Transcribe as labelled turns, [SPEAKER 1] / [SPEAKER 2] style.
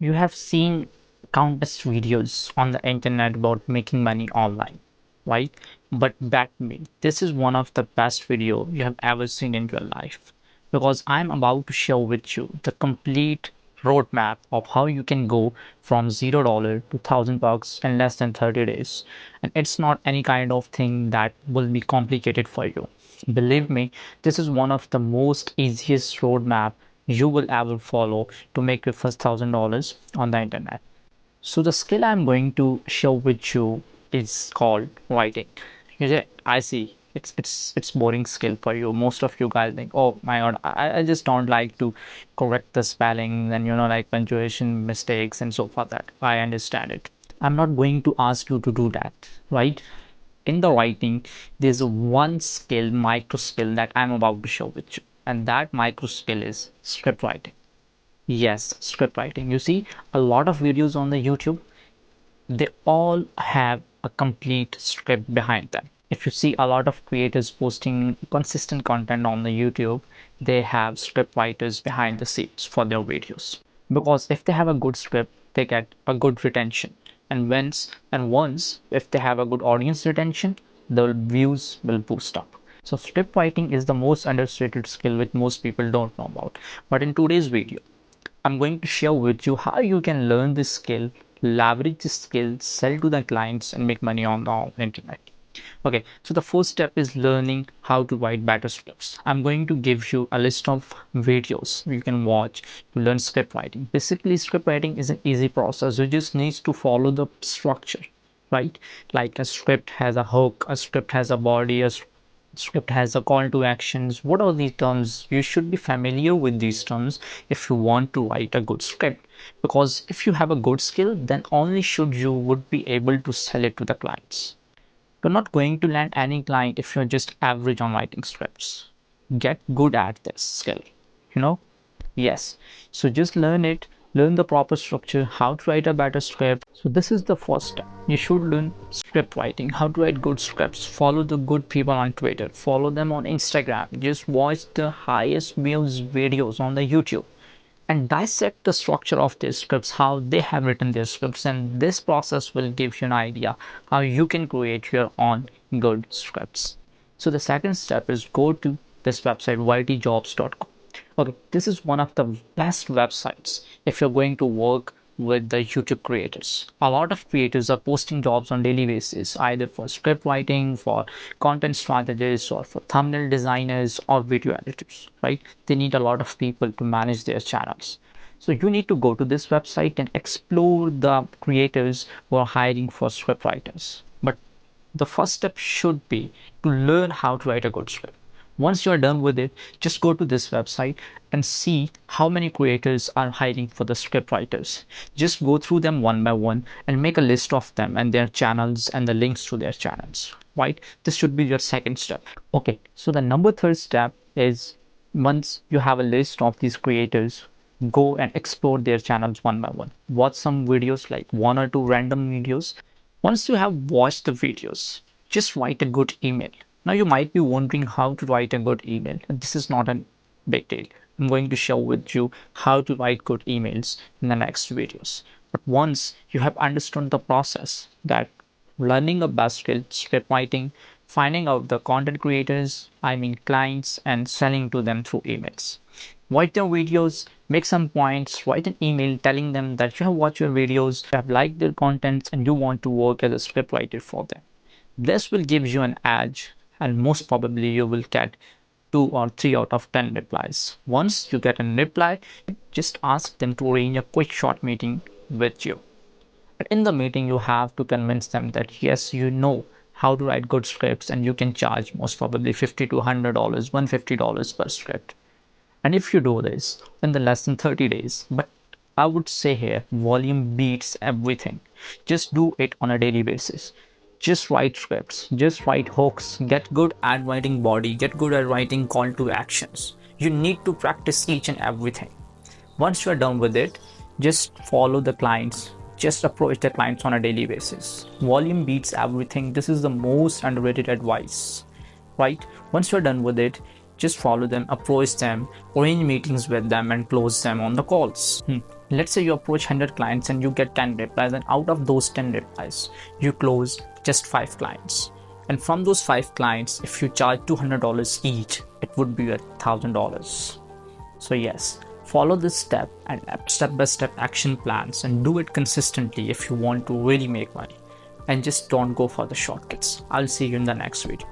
[SPEAKER 1] You have seen countless videos on the internet about making money online, right? But bet me, this is one of the best video you have ever seen in your life because I'm about to share with you the complete roadmap of how you can go from $0 to $1,000 in less than 30 days. And it's not any kind of thing that will be complicated for you. Believe me, this is one of the most easiest roadmap you will ever follow to make your first $1,000 on the internet. So the skill I'm going to share with you is called writing. You say, I see. It's boring skill for you. Most of you guys think, oh my god, I just don't like to correct the spelling and like punctuation mistakes and so forth. That I understand it. I'm not going to ask you to do that, right? In the writing, there's a one skill, micro skill that I'm about to show with you, and that micro skill is script writing. Yes, script writing. You see, a lot of videos on the YouTube, they all have a complete script behind them. If you see a lot of creators posting consistent content on the YouTube, they have script writers behind the scenes for their videos. Because if they have a good script, they get a good retention. And once if they have a good audience retention, the views will boost up. So script writing is the most underrated skill which most people don't know about. But in today's video, I'm going to share with you how you can learn this skill, leverage this skill, sell to the clients, and make money on the internet. Okay, so the first step is learning how to write better scripts. I'm going to give you a list of videos you can watch to learn script writing. Basically, script writing is an easy process. You just need to follow the structure, right? Like a script has a hook, a script has a body, a script has a call to actions. What are these terms? You should be familiar with these terms if you want to write a good script, because if you have a good skill, then only should you would be able to sell it to the clients. You're not going to land any client if you're just average on writing scripts. Get good at this skill, you know? Yes. So just learn it, learn the proper structure, how to write a better script. So this is the first step. You should learn script writing, how to write good scripts. Follow the good people on Twitter, follow them on Instagram. Just watch the highest views videos on the YouTube and dissect the structure of their scripts, how they have written their scripts, and this process will give you an idea how you can create your own good scripts. So the second step is go to this website ytjobs.com. Okay, this is one of the best websites if you're going to work with the YouTube creators. A lot of creators are posting jobs on daily basis, either for script writing, for content strategists, or for thumbnail designers or video editors, right? They need a lot of people to manage their channels. So you need to go to this website and explore the creators who are hiring for script writers. But the first step should be to learn how to write a good script. Once you're done with it, just go to this website and see how many creators are hiring for the script writers. Just go through them one by one and make a list of them and their channels and the links to their channels, right? This should be your second step. Okay, so the number third step is, once you have a list of these creators, go and explore their channels one by one. Watch some videos, like one or two random videos. Once you have watched the videos, just write a good email. Now you might be wondering how to write a good email. This is not a big deal. I'm going to show with you how to write good emails in the next videos. But once you have understood the process, that learning a best skill, script writing, finding out the content creators, I mean clients, and selling to them through emails. Watch their videos, make some points, write an email telling them that you have watched your videos, you have liked their contents, and you want to work as a script writer for them. This will give you an edge, and most probably you will get 2 or 3 out of 10 replies. Once you get a reply, just ask them to arrange a quick short meeting with you. And in the meeting, you have to convince them that yes, you know how to write good scripts and you can charge most probably $50 to $100, $150 per script. And if you do this in the less than 30 days, but I would say here, volume beats everything. Just do it on a daily basis. Just write scripts, just write hooks, get good at writing body, get good at writing call to actions. You need to practice each and everything. Once you're done with it, just follow the clients. Just approach the clients on a daily basis. Volume beats everything. This is the most underrated advice, right? Once you're done with it, just follow them, approach them, arrange meetings with them, and close them on the calls. Let's say you approach 100 clients and you get 10 replies, and out of those 10 replies you close just 5 clients, and from those 5 clients, if you charge $200 each, it would be $1,000. So yes, follow this step by step action plans and do it consistently if you want to really make money, and just don't go for the shortcuts. I'll see you in the next video.